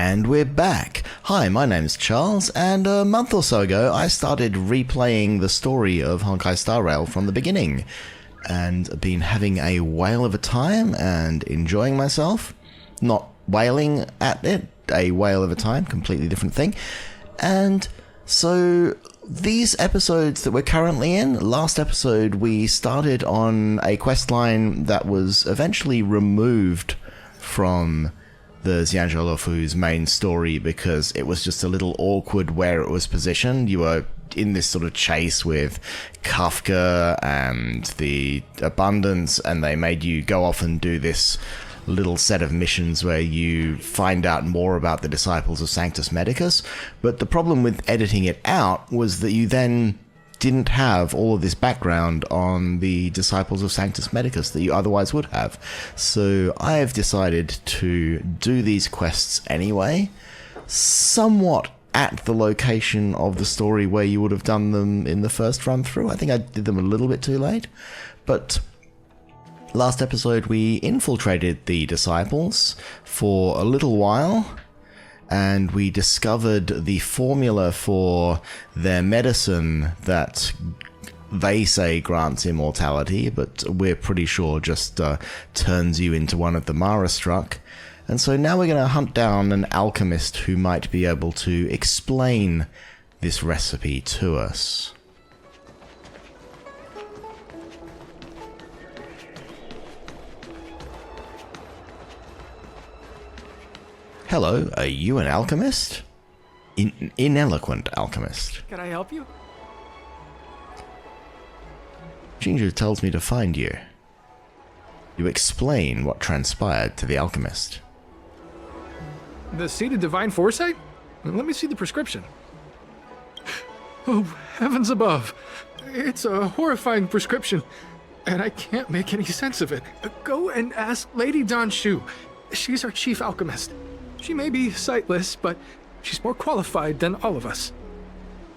And we're back. Hi, my name's Charles, and a month or so ago I started replaying the story of Honkai Star Rail from the beginning, and been having a whale of a time and enjoying myself. Not whaling at it, a whale of a time, completely different thing. And so these episodes that we're currently in, last episode we started on a questline that was eventually removed from the Xianzhou main story because it was just a little awkward where it was positioned. You were in this sort of chase with Kafka and the Abundance, and they made you go off and do this little set of missions where you find out more about the disciples of Sanctus Medicus. But the problem with editing it out was that you then didn't have all of this background on the disciples of Sanctus Medicus that you otherwise would have. So I have decided to do these quests anyway, somewhat at the location of the story where you would have done them in the first run through. I think I did them a little bit too late, but last episode we infiltrated the disciples for a little while, and we discovered the formula for their medicine that they say grants immortality, but we're pretty sure just turns you into one of the Mara struck. And so now we're going to hunt down an alchemist who might be able to explain this recipe to us. Hello, are you an alchemist? Ineloquent alchemist. Can I help you? Ginger tells me to find you. You explain what transpired to the alchemist. The seed of divine foresight? Let me see the prescription. Oh, heavens above. It's a horrifying prescription, and I can't make any sense of it. Go and ask Lady Dan Shu. She's our chief alchemist. She may be sightless, but she's more qualified than all of us.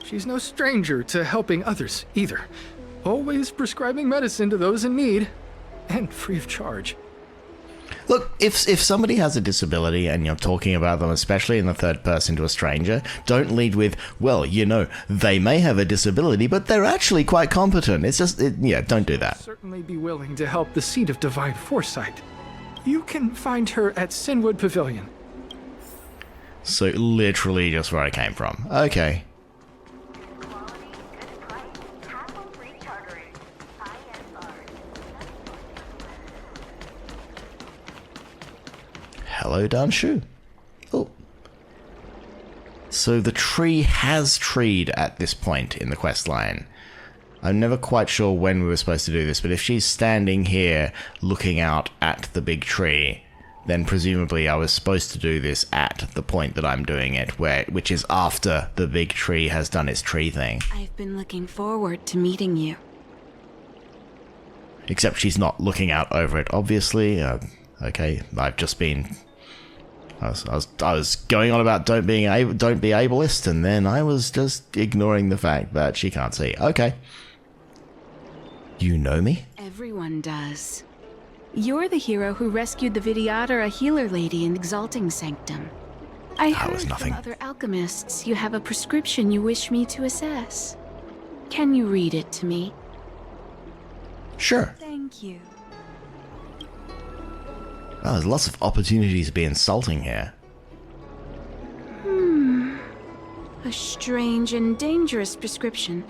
She's no stranger to helping others, either. Always prescribing medicine to those in need, and free of charge. Look, if somebody has a disability and you're talking about them, especially in the third person to a stranger, don't lead with, well, you know, they may have a disability, but they're actually quite competent. It's just, yeah, don't do that. I'd certainly be willing to help the seed of divine foresight. You can find her at Sinwood Pavilion. So literally just where I came from. Okay. Hello, Danshu. Oh. So the tree has treed at this point in the quest line. I'm never quite sure when we were supposed to do this, but if she's standing here looking out at the big tree, then presumably I was supposed to do this at the point that I'm doing it, which is after the big tree has done its tree thing. I've been looking forward to meeting you. Except she's not looking out over it, obviously. Okay, I've just been... I was going on about don't be ableist, and then I was just ignoring the fact that she can't see. Okay. You know me? Everyone does. You're the hero who rescued the Vidyadhara healer lady in Exalting Sanctum. I heard from other alchemists you have a prescription you wish me to assess. Can you read it to me? Sure. Thank you. Oh, there's lots of opportunities to be insulting here. A strange and dangerous prescription,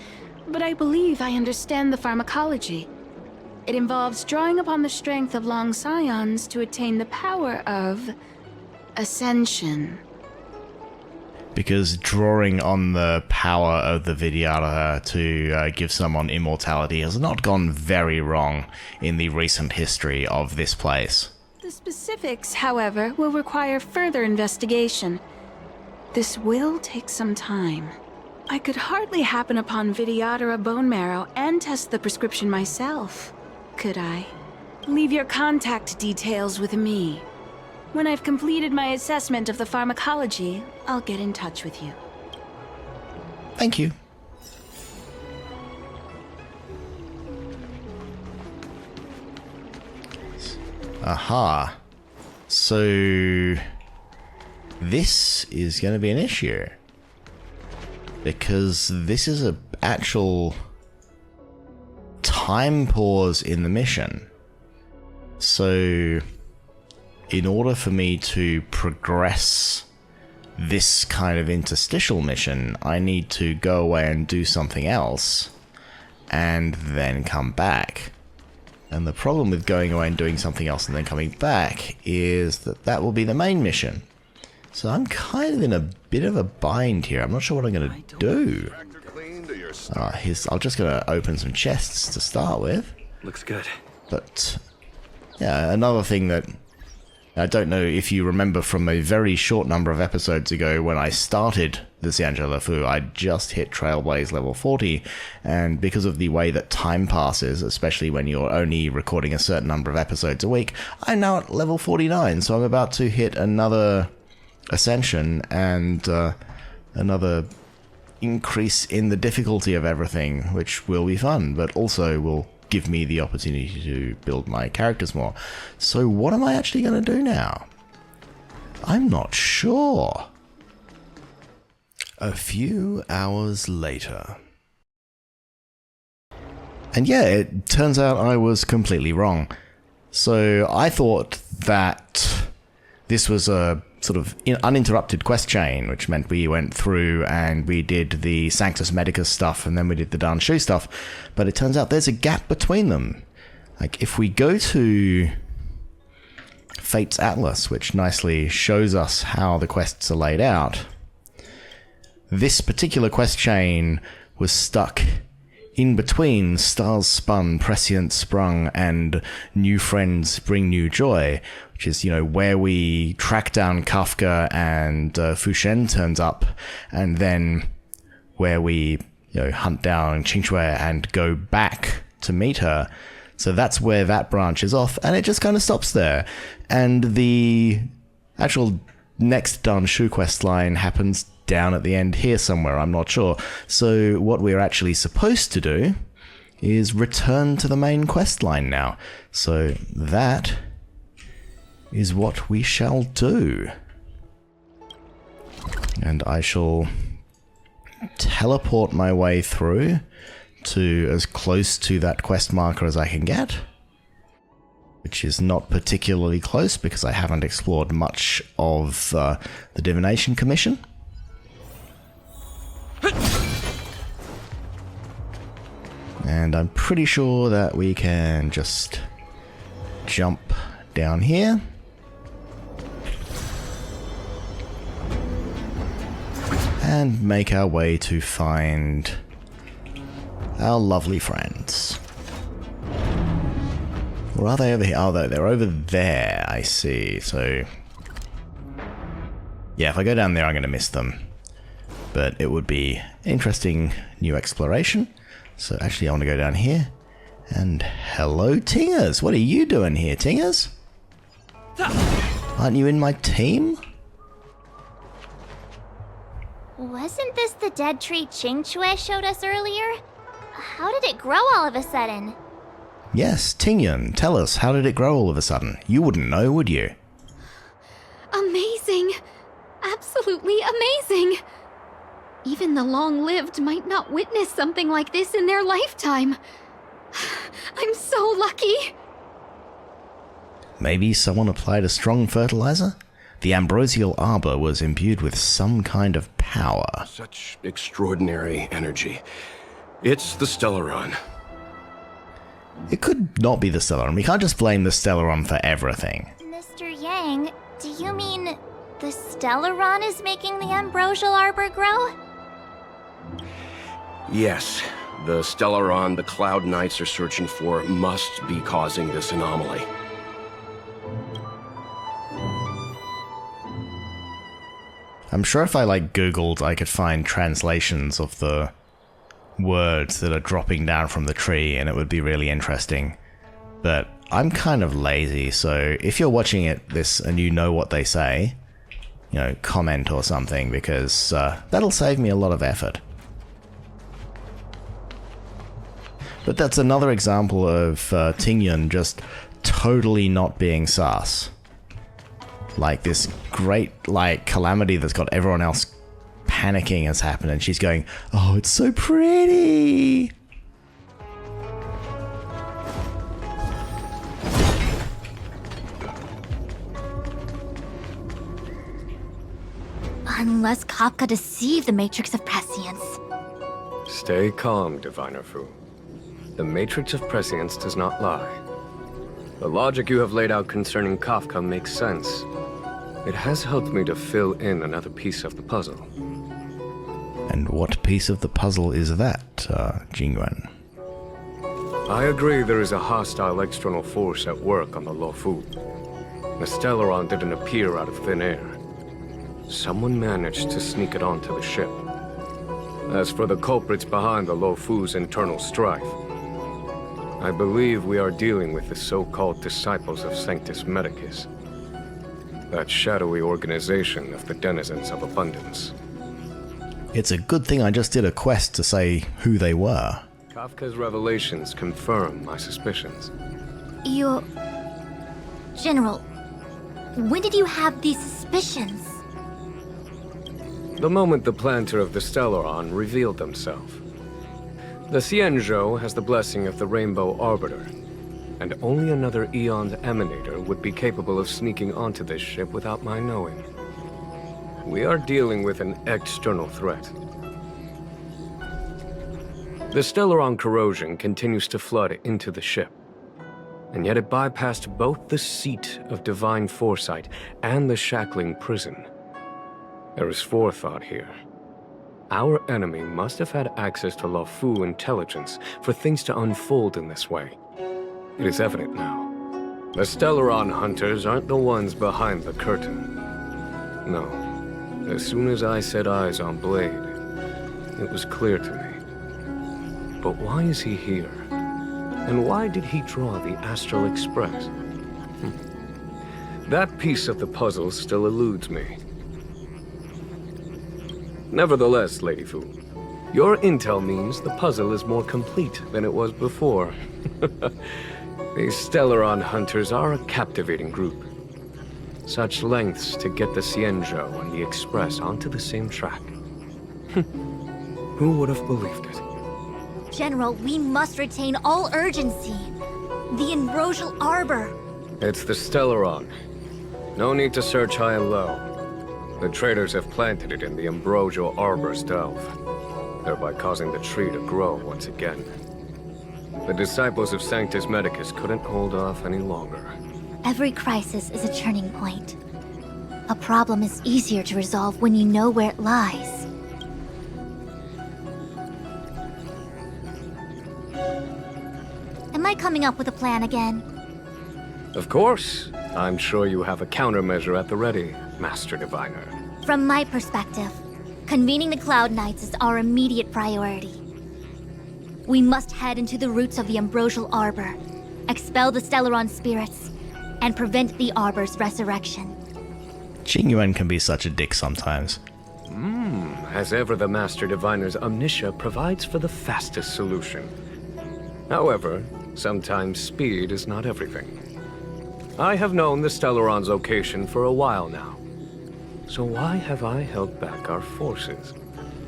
but I believe I understand the pharmacology. It involves drawing upon the strength of long scions to attain the power of ascension. Because drawing on the power of the Vidyadhara to give someone immortality has not gone very wrong in the recent history of this place. The specifics, however, will require further investigation. This will take some time. I could hardly happen upon Vidyadhara bone marrow and test the prescription myself, could I? Leave your contact details with me. When I've completed my assessment of the pharmacology, I'll get in touch with you. Thank you. Aha. So this is going to be an issue. Because this is a actual time pause in the mission. So, in order for me to progress this kind of interstitial mission, I need to go away and do something else, and then come back. And the problem with going away and doing something else and then coming back is that that will be the main mission. So I'm kind of in a bit of a bind here. I'm not sure what I'm going to do. I'm just going to open some chests to start with. Looks good. But, yeah, another thing that I don't know if you remember from a very short number of episodes ago when I started the Xianzhou Lefu, I just hit Trailblaze level 40, and because of the way that time passes, especially when you're only recording a certain number of episodes a week, I'm now at level 49, so I'm about to hit another ascension and another increase in the difficulty of everything, which will be fun, but also will give me the opportunity to build my characters more. So what am I actually going to do now? I'm not sure. A few hours later. And yeah, it turns out I was completely wrong. So I thought that this was a sort of uninterrupted quest chain, which meant we went through and we did the Sanctus Medicus stuff and then we did the Dan Shu stuff, but it turns out there's a gap between them. Like, if we go to Fate's Atlas, which nicely shows us how the quests are laid out, this particular quest chain was stuck in between Stars Spun, Prescient Sprung, and New Friends Bring New Joy, which is, you know, where we track down Kafka and Fu Shen turns up, and then where we, you know, hunt down Qingxue and go back to meet her. So that's where that branches off, and it just kind of stops there. And the actual next Dan Shu quest line happens down at the end here somewhere, I'm not sure. So what we're actually supposed to do is return to the main quest line now. So that is what we shall do. And I shall teleport my way through to as close to that quest marker as I can get, which is not particularly close because I haven't explored much of the Divination Commission. And I'm pretty sure that we can just jump down here. And make our way to find our lovely friends. Or are they over here? Oh, they're over there, I see. So, yeah, if I go down there, I'm going to miss them. But it would be interesting new exploration. So actually I want to go down here. And hello, Tingers. What are you doing here, Tingers? Aren't you in my team? Wasn't this the dead tree Qingxue showed us earlier? How did it grow all of a sudden? Yes, Tingyun, tell us, how did it grow all of a sudden? You wouldn't know, would you? Amazing! Absolutely amazing! Even the long-lived might not witness something like this in their lifetime. I'm so lucky! Maybe someone applied a strong fertilizer? The ambrosial arbor was imbued with some kind of power. Such extraordinary energy. It's the Stellaron. It could not be the Stellaron. We can't just blame the Stellaron for everything. Mr. Yang, do you mean the Stellaron is making the ambrosial arbor grow? Yes, the Stellaron the Cloud Knights are searching for must be causing this anomaly. I'm sure if I Googled, I could find translations of the words that are dropping down from the tree, and it would be really interesting. But I'm kind of lazy, so if you're watching this and you know what they say, you know, comment or something, because that'll save me a lot of effort. But that's another example of Tingyun just totally not being sus. like this great like calamity that's got everyone else panicking has happened, and she's going, "Oh, it's so pretty." Unless Kafka deceived the Matrix of Prescience. Stay calm, Diviner Fu. The Matrix of Prescience does not lie. The logic you have laid out concerning Kafka makes sense. It has helped me to fill in another piece of the puzzle. And what piece of the puzzle is that, Jingyuan? I agree there is a hostile external force at work on the Luofu. The Stellaron didn't appear out of thin air. Someone managed to sneak it onto the ship. As for the culprits behind the Luofu's internal strife, I believe we are dealing with the so-called disciples of Sanctus Medicus. That shadowy organization of the denizens of abundance. It's a good thing I just did a quest to say who they were. Kafka's revelations confirm my suspicions. General, when did you have these suspicions? The moment the planter of the Stellaron revealed himself. The Xianzhou has the blessing of the Rainbow Arbiter, and only another Eon's Emanator would be capable of sneaking onto this ship without my knowing. We are dealing with an external threat. The Stellaron corrosion continues to flood into the ship, and yet it bypassed both the seat of divine foresight and the shackling prison. There is forethought here. Our enemy must have had access to Luofu intelligence for things to unfold in this way. It is evident now. The Stellaron hunters aren't the ones behind the curtain. No. As soon as I set eyes on Blade, it was clear to me. But why is he here? And why did he draw the Astral Express? That piece of the puzzle still eludes me. Nevertheless, Lady Fu, your intel means the puzzle is more complete than it was before. These Stellaron hunters are a captivating group. Such lengths to get the Xianzhou and the Express onto the same track. Who would have believed it? General, we must retain all urgency. The Ambrosial Arbor. It's the Stellaron. No need to search high and low. The traders have planted it in the Ambrosial Arbor's delve, thereby causing the tree to grow once again. The disciples of Sanctus Medicus couldn't hold off any longer. Every crisis is a turning point. A problem is easier to resolve when you know where it lies. Am I coming up with a plan again? Of course. I'm sure you have a countermeasure at the ready, Master Diviner. From my perspective, convening the Cloud Knights is our immediate priority. We must head into the roots of the Ambrosial Arbor, expel the Stellaron spirits, and prevent the Arbor's resurrection. Jingyuan can be such a dick sometimes. As ever, the Master Diviner's omniscia provides for the fastest solution. However, sometimes speed is not everything. I have known the Stellaron's location for a while now. So why have I held back our forces?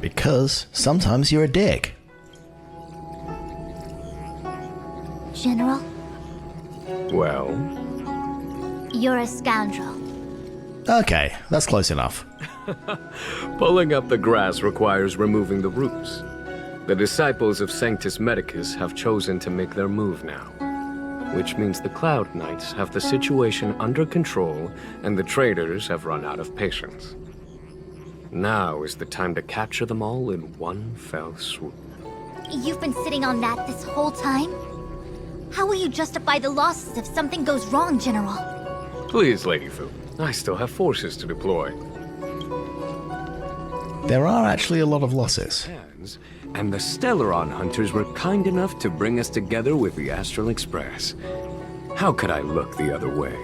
Because sometimes you're a dick. General, Well, you're a scoundrel. Okay, that's close enough. pulling up the grass requires removing the roots. The disciples of Sanctus Medicus have chosen to make their move now, which means the Cloud Knights have the situation under control and the traders have run out of patience. Now is the time to capture them all in one fell swoop. You've been sitting on that this whole time? How will you justify the losses if something goes wrong, General? Please, Lady Fu, I still have forces to deploy. There are actually a lot of losses. And the Stellaron hunters were kind enough to bring us together with the Astral Express. How could I look the other way?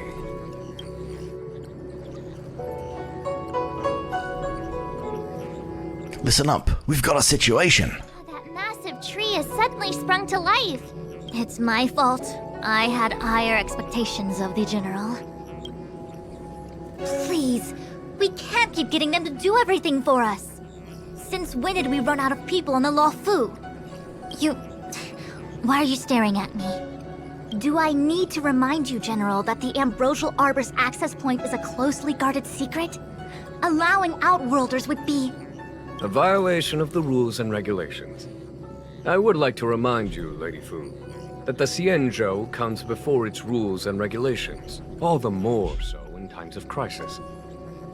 Listen up, we've got a situation. That massive tree has suddenly sprung to life. It's my fault. I had higher expectations of the General. keep getting them to do everything for us? Since when did we run out of people on the Luofu? Why are you staring at me? Do I need to remind you, General, that the Ambrosial Arbor's access point is a closely guarded secret? Allowing Outworlders would be... A violation of the rules and regulations. I would like to remind you, Lady Fu, that the Xianzhou comes before its rules and regulations, all the more so in times of crisis.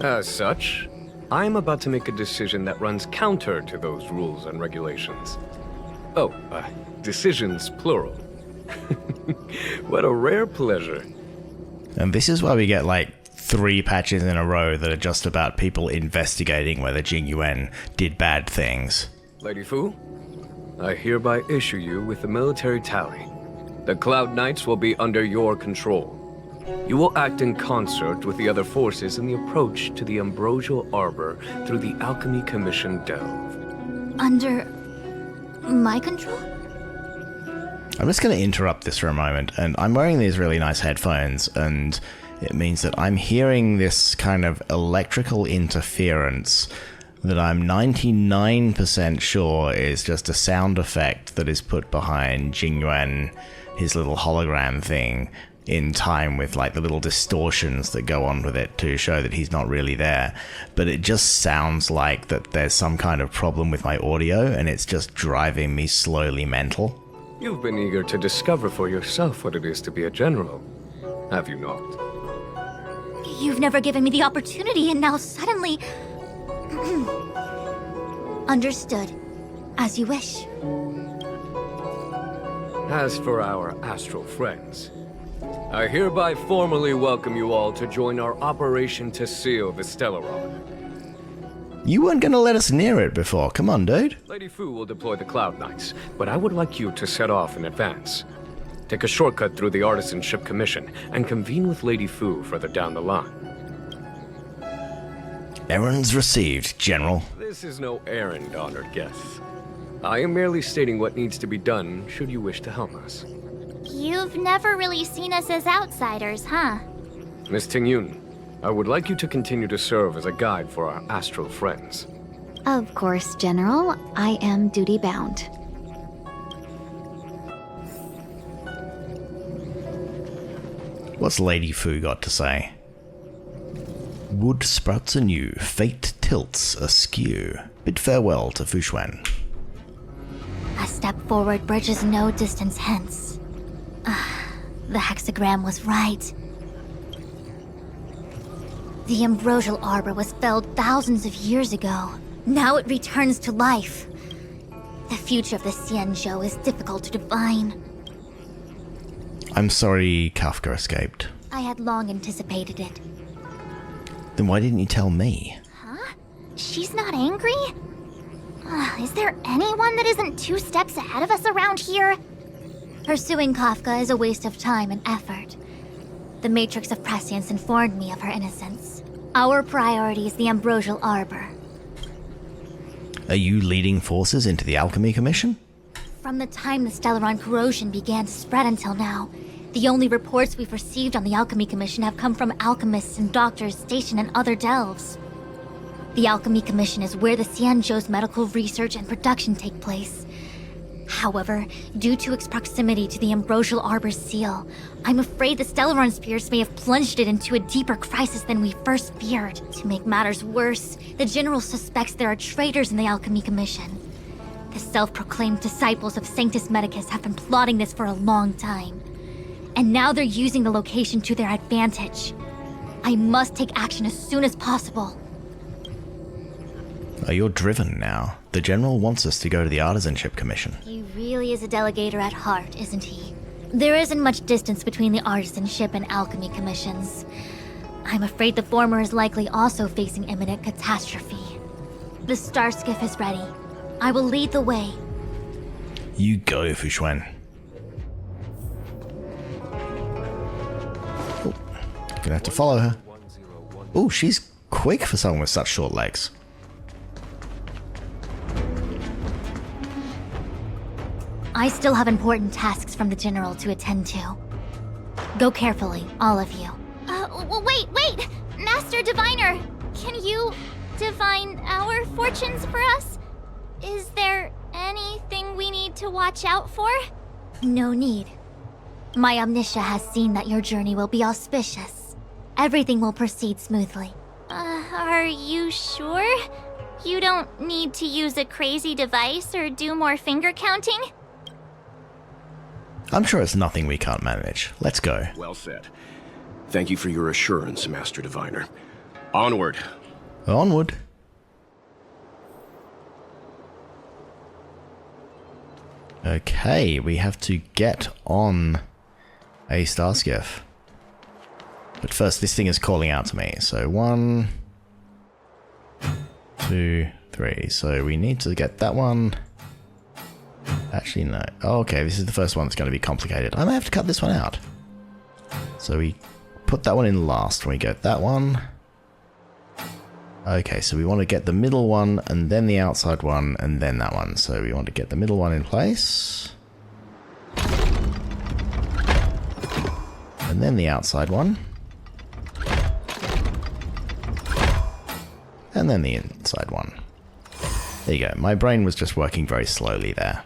As such, I'm about to make a decision that runs counter to those rules and regulations. Oh, decisions plural. What a rare pleasure. And this is why we get like 3 patches in a row that are just about people investigating whether Jing Yuan did bad things. Lady Fu, I hereby issue you with the military tally. The Cloud Knights will be under your control. You will act in concert with the other forces in the approach to the Ambrosial Arbor through the Alchemy Commission Delve. Under... my control? I'm just going to interrupt this for a moment, and I'm wearing these really nice headphones, and it means that I'm hearing this kind of electrical interference that I'm 99% sure is just a sound effect that is put behind Jing Yuan, his little hologram thing, in time with like the little distortions that go on with it to show that he's not really there. But it just sounds like that there's some kind of problem with my audio, and it's just driving me slowly mental. You've been eager to discover for yourself what it is to be a general, have you not? You've never given me the opportunity, and now suddenly... Understood. As you wish. As for our astral friends, I hereby formally welcome you all to join our operation to seal the Stellaron. You weren't gonna let us near it before. Come on, dude. Lady Fu will deploy the Cloud Knights, but I would like you to set off in advance. Take a shortcut through the Artisanship Commission and convene with Lady Fu further down the line. Errands received, General. This is no errand, honored guests. I am merely stating what needs to be done should you wish to help us. You've never really seen us as outsiders, huh? Miss Tingyun, I would like you to continue to serve as a guide for our astral friends. Of course, General. I am duty-bound. What's Lady Fu got to say? Wood sprouts anew, fate tilts askew. Bid farewell to Fushuan. A step forward bridges no distance hence. The hexagram was right. The Ambrosial Arbor was felled thousands of years ago. Now it returns to life. The future of the Xianzhou is difficult to define. I'm sorry Kafka escaped. I had long anticipated it. Then why didn't you tell me? Huh? She's not angry? Is there anyone that isn't 2 steps ahead of us around here? Pursuing Kafka is a waste of time and effort. The Matrix of Prescience informed me of her innocence. Our priority is the Ambrosial Arbor. Are you leading forces into the Alchemy Commission? From the time the Stellaron corrosion began to spread until now, the only reports we've received on the Alchemy Commission have come from alchemists and doctors stationed in other delves. The Alchemy Commission is where the Xianzhou's medical research and production take place. However, due to its proximity to the Ambrosial Arbor's seal, I'm afraid the Stellaron spirits may have plunged it into a deeper crisis than we first feared. To make matters worse, the General suspects there are traitors in the Alchemy Commission. The self-proclaimed disciples of Sanctus Medicus have been plotting this for a long time. And now they're using the location to their advantage. I must take action as soon as possible. Oh, you're driven now. The General wants us to go to the Artisanship Commission. He really is a delegator at heart, isn't he? There isn't much distance between the Artisanship and Alchemy Commissions. I'm afraid the former is likely also facing imminent catastrophe. The star skiff is ready. I will lead the way. You go, Fushuan. Oh, gonna have to follow her. Oh, she's quick for someone with such short legs. I still have important tasks from the General to attend to. Go carefully, all of you. Wait! Master Diviner! Can you divine our fortunes for us? Is there anything we need to watch out for? No need. My Omniscia has seen that your journey will be auspicious. Everything will proceed smoothly. Are you sure? You don't need to use a crazy device or do more finger counting? I'm sure it's nothing we can't manage. Let's go. Well said. Thank you for your assurance, Master Diviner. Onward. Onward. Okay, we have to get on a star skiff. But first, this thing is calling out to me. So 1, 2, 3. So we need to get that one. Actually, no. Oh, okay, this is the first one that's going to be complicated. I may have to cut this one out. So we put that one in last when we get that one. Okay, so we want to get the middle one, and then the outside one, and then that one. So we want to get the middle one in place. And then the outside one. And then the inside one. There you go. My brain was just working very slowly there.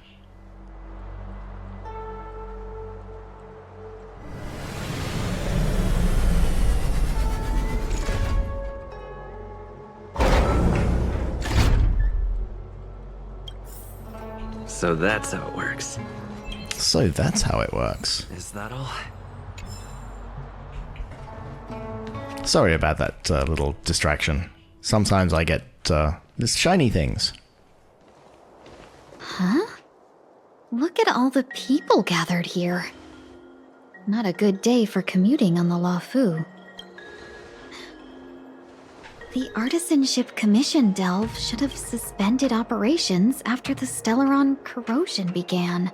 So that's how it works. So that's how it works. Is that all? Sorry about that little distraction. Sometimes I get these shiny things. Huh? Look at all the people gathered here. Not a good day for commuting on the Luofu. The Artisanship Commission delve should have suspended operations after the Stellaron corrosion began.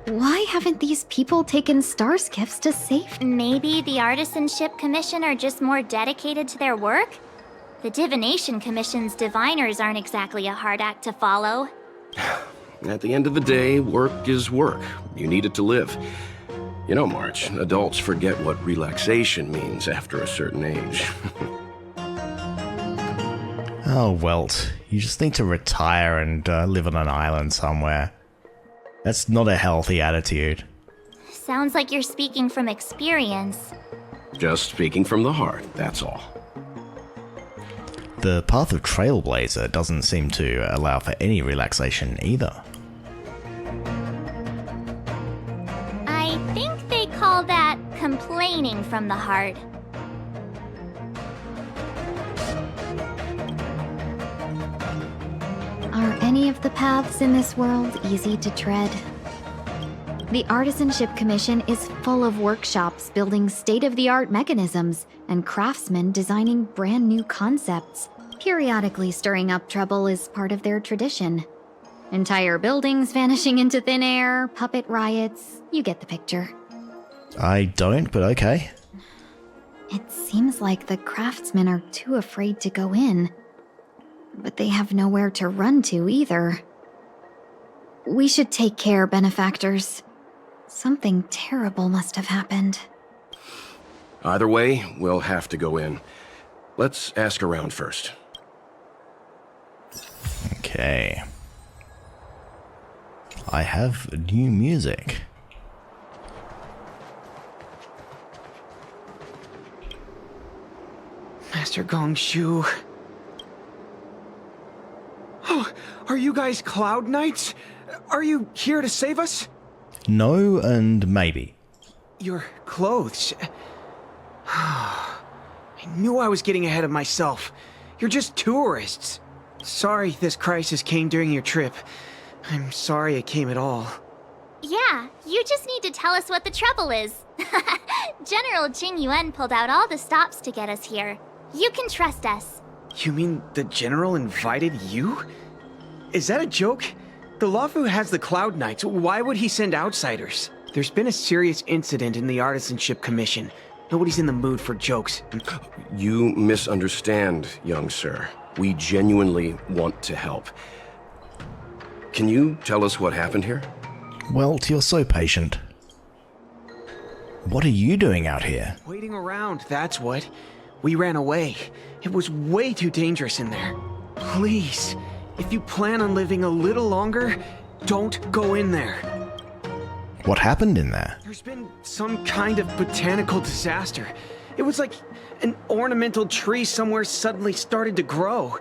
Why haven't these people taken star skiffs to safety? Maybe the Artisanship Commission are just more dedicated to their work? The Divination Commission's diviners aren't exactly a hard act to follow. At the end of the day, work is work. You need it to live. You know, March, adults forget what relaxation means after a certain age. Oh, Welt, you just need to retire and live on an island somewhere. That's not a healthy attitude. Sounds like you're speaking from experience. Just speaking from the heart, that's all. The path of Trailblazer doesn't seem to allow for any relaxation either. I think they call that complaining from the heart. Are any of the paths in this world easy to tread? The Artisanship Commission is full of workshops building state-of-the-art mechanisms and craftsmen designing brand new concepts. Periodically stirring up trouble is part of their tradition. Entire buildings vanishing into thin air, puppet riots, you get the picture. I don't, but okay. It seems like the craftsmen are too afraid to go in. But they have nowhere to run to either. We should take care, benefactors. Something terrible must have happened. Either way, we'll have to go in. Let's ask around first. Okay. I have new music. Master Gongshu. Oh, are you guys Cloud Knights? Are you here to save us? No and maybe. Your clothes. I knew I was getting ahead of myself. You're just tourists. Sorry this crisis came during your trip. I'm sorry it came at all. Yeah, you just need to tell us what the trouble is. General Jing Yuan pulled out all the stops to get us here. You can trust us. You mean the General invited you? Is that a joke? The Luofu has the Cloud Knights. Why would he send outsiders? There's been a serious incident in the Artisanship Commission. Nobody's in the mood for jokes. You misunderstand, young sir. We genuinely want to help. Can you tell us what happened here? Welt, you're so patient. What are you doing out here? Waiting around, that's what. We ran away. It was way too dangerous in there. Please, if you plan on living a little longer, don't go in there. What happened in there? There's been some kind of botanical disaster. It was like an ornamental tree somewhere suddenly started to grow.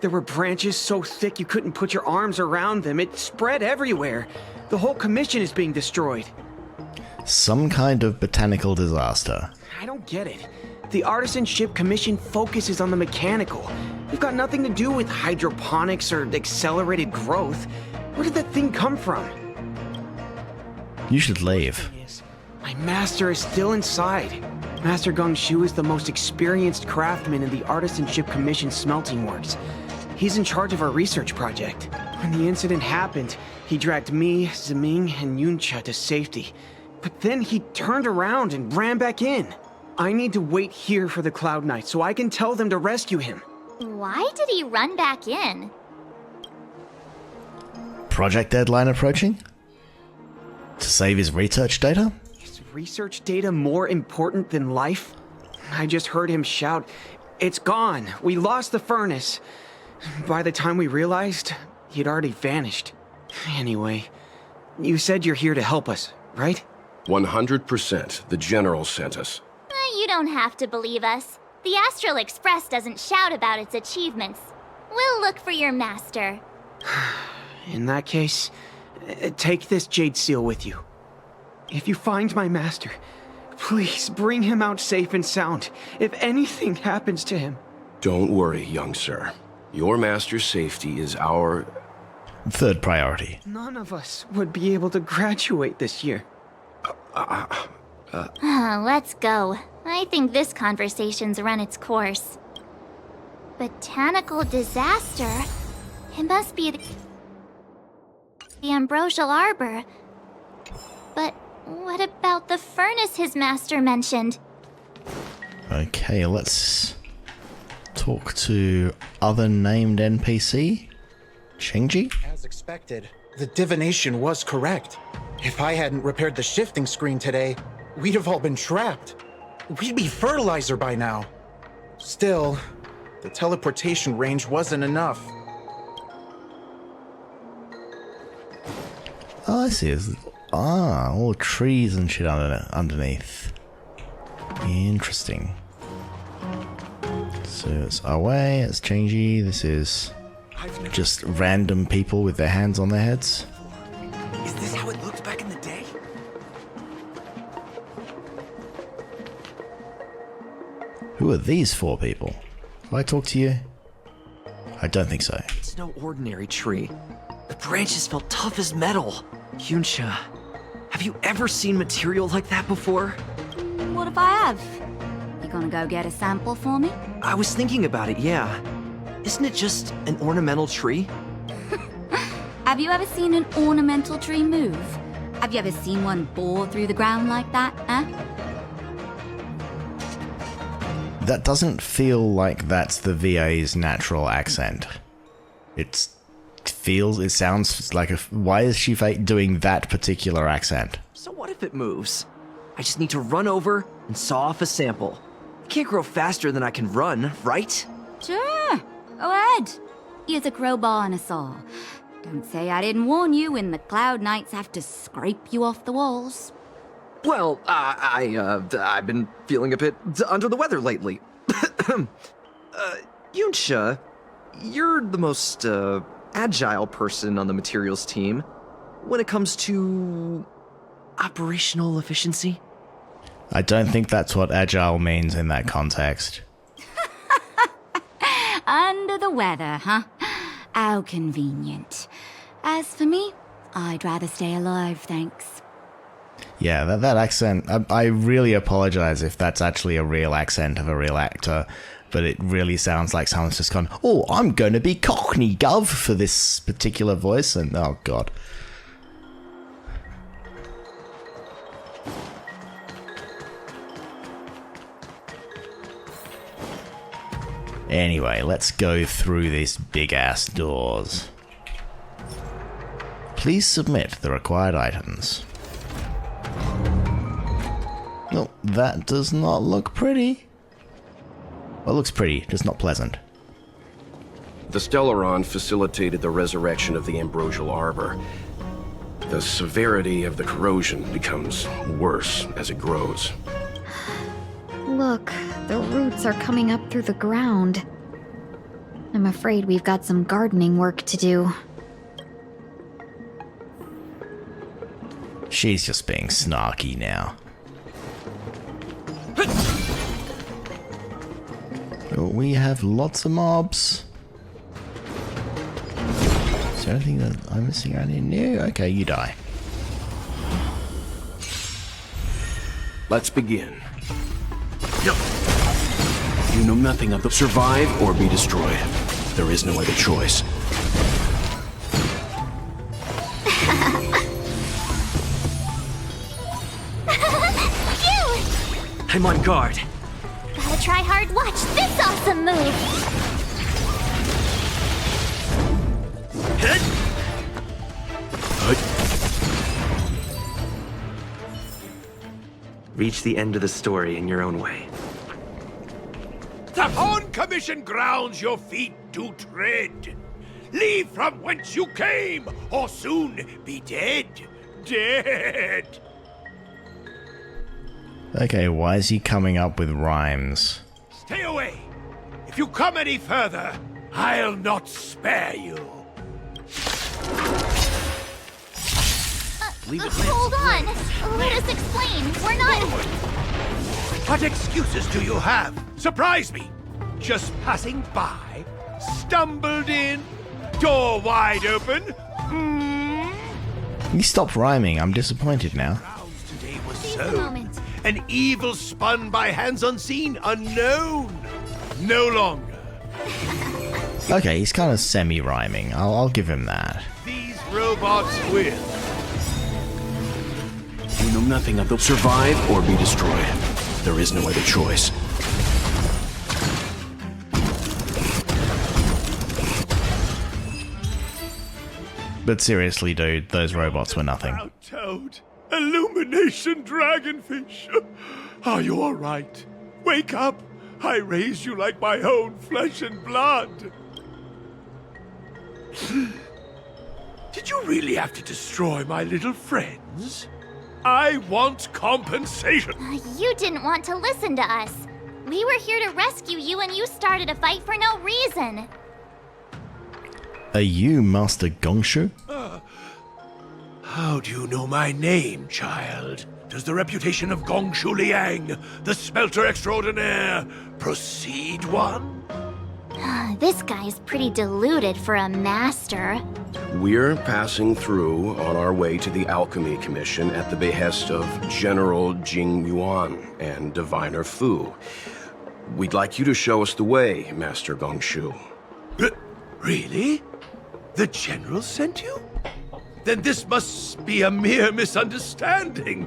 There were branches so thick you couldn't put your arms around them. It spread everywhere. The whole commission is being destroyed. Some kind of botanical disaster. I don't get it. The Artisanship Commission focuses on the mechanical. We've got nothing to do with hydroponics or accelerated growth. Where did that thing come from? You should leave. My master is still inside. Master Gong Shu is the most experienced craftsman in the Artisanship Commission smelting works. He's in charge of our research project. When the incident happened, he dragged me, Zeming, and Yuncha to safety. But then he turned around and ran back in. I need to wait here for the Cloud Knight so I can tell them to rescue him. Why did he run back in? Project deadline approaching? To save his research data? Is research data more important than life? I just heard him shout, "It's gone! We lost the furnace!" By the time we realized, he'd already vanished. Anyway, you said you're here to help us, right? 100%. The General sent us. You don't have to believe us. The Astral Express doesn't shout about its achievements. We'll look for your master. In that case, take this jade seal with you. If you find my master, please bring him out safe and sound if anything happens to him. Don't worry, young sir. Your master's safety is our... third priority. None of us would be able to graduate this year. Let's go. I think this conversation's run its course. Botanical disaster? It must be the Ambrosial Arbor. But what about the furnace his master mentioned? Okay, let's talk to other named NPC. Chengji? As expected, the divination was correct. If I hadn't repaired the shifting screen today, we'd have all been trapped. We'd be fertilizer by now. Still, the teleportation range wasn't enough. Oh, I see. All trees and shit underneath. Interesting. So it's away, it's Chengji. This is just random people with their hands on their heads. Is this how it looked back in the day? Who are these four people? Have I talked to you? I don't think so. It's no ordinary tree. The branches felt tough as metal. Yuncha, have you ever seen material like that before? What if I have? You gonna go get a sample for me? I was thinking about it, yeah. Isn't it just an ornamental tree? Have you ever seen an ornamental tree move? Have you ever seen one bore through the ground like that, huh? That doesn't feel like that's the VA's natural accent. It sounds like why is she doing that particular accent? So what if it moves? I just need to run over and saw off a sample. I can't grow faster than I can run, right? Sure, go ahead. Here's a crowbar and a saw. Don't say I didn't warn you when the Cloud Knights have to scrape you off the walls. Well, I've been feeling a bit under the weather lately. Yuncha, you're the most, agile person on the materials team when it comes to operational efficiency. I don't think that's what agile means in that context. Under the weather, huh? How convenient. As for me, I'd rather stay alive, thanks. Yeah, that accent, I really apologize if that's actually a real accent of a real actor, but it really sounds like someone's just gone, "Oh, I'm going to be Cockney, Gov," for this particular voice, and oh god. Anyway, let's go through these big-ass doors. Please submit the required items. Oh, that does not look pretty. Well, it looks pretty, just not pleasant. The Stellaron facilitated the resurrection of the Ambrosial Arbor. The severity of the corrosion becomes worse as it grows. Look, the roots are coming up through the ground. I'm afraid we've got some gardening work to do. She's just being snarky now. We have lots of mobs. Is there anything that I'm missing around here? No? Okay, you die. Let's begin. You know nothing of the survive or be destroyed. There is no other choice. I'm on guard. Gotta try hard. Watch this awesome move. Reach the end of the story in your own way. Upon commission grounds your feet do tread. Leave from whence you came, or soon be dead. Dead. Okay, why is he coming up with rhymes? Stay away. If you come any further, I'll not spare you. Hold on. Let us explain. We're not... What excuses do you have? Surprise me. Just passing by, stumbled in, door wide open. He stopped rhyming. I'm disappointed now. Today was Seize the so. moment. An evil spun by hands unseen, unknown. No longer. Okay, he's kind of semi-rhyming. I'll give him that. These robots will. You know nothing of the survive or be destroyed. There is no other choice. But seriously, dude, those robots were nothing. Proud toad. Illumination dragonfish. Are you all right? Wake up. I raised you like my own flesh and blood. Did you really have to destroy my little friends? I want compensation. You didn't want to listen to us. We were here to rescue you and you started a fight for no reason. Are you Master Gongshu? How do you know my name, child? Does the reputation of Gongshu Liang, the smelter extraordinaire, precede one? This guy's pretty deluded for a master. We're passing through on our way to the Alchemy Commission at the behest of General Jing Yuan and Diviner Fu. We'd like you to show us the way, Master Gongshu. Really? The General sent you? Then this must be a mere misunderstanding.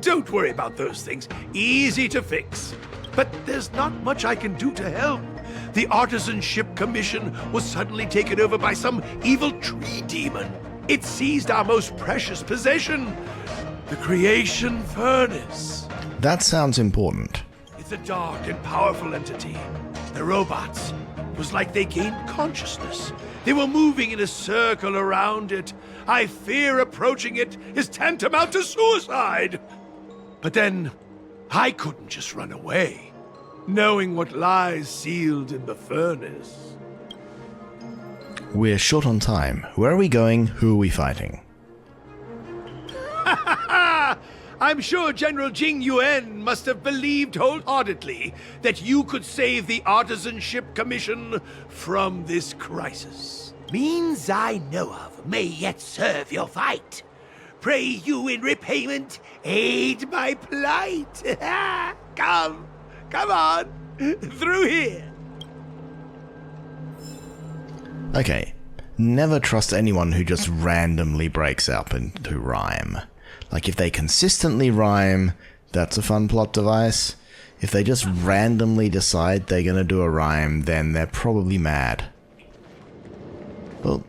Don't worry about those things. Easy to fix. But there's not much I can do to help. The Artisanship Commission was suddenly taken over by some evil tree demon. It seized our most precious possession, the Creation Furnace. That sounds important. It's a dark and powerful entity. The robots. It was like they gained consciousness. They were moving in a circle around it. I fear approaching it is tantamount to suicide. But then, I couldn't just run away, knowing what lies sealed in the furnace. We're short on time. Where are we going? Who are we fighting? I'm sure General Jing Yuan must have believed wholeheartedly that you could save the Artisanship Commission from this crisis. Means I know of may yet serve your fight. Pray you in repayment aid my plight. Come on, through here. Okay, never trust anyone who just randomly breaks up into rhyme. Like, if they consistently rhyme, that's a fun plot device. If they just randomly decide they're gonna do a rhyme, then they're probably mad. Well...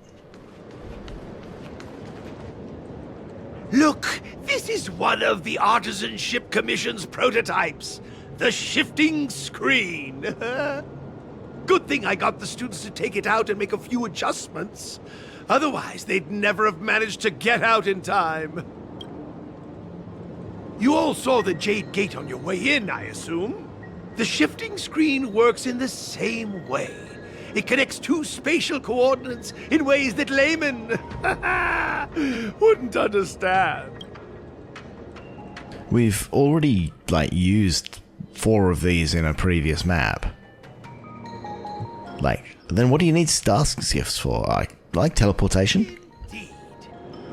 Look, this is one of the Artisanship Commission's prototypes. The shifting screen. Good thing I got the students to take it out and make a few adjustments. Otherwise, they'd never have managed to get out in time. You all saw the Jade Gate on your way in, I assume? The shifting screen works in the same way. It connects two spatial coordinates in ways that laymen wouldn't understand. We've already, used 4 of these in a previous map. Then what do you need star gifts for? Like teleportation? Indeed.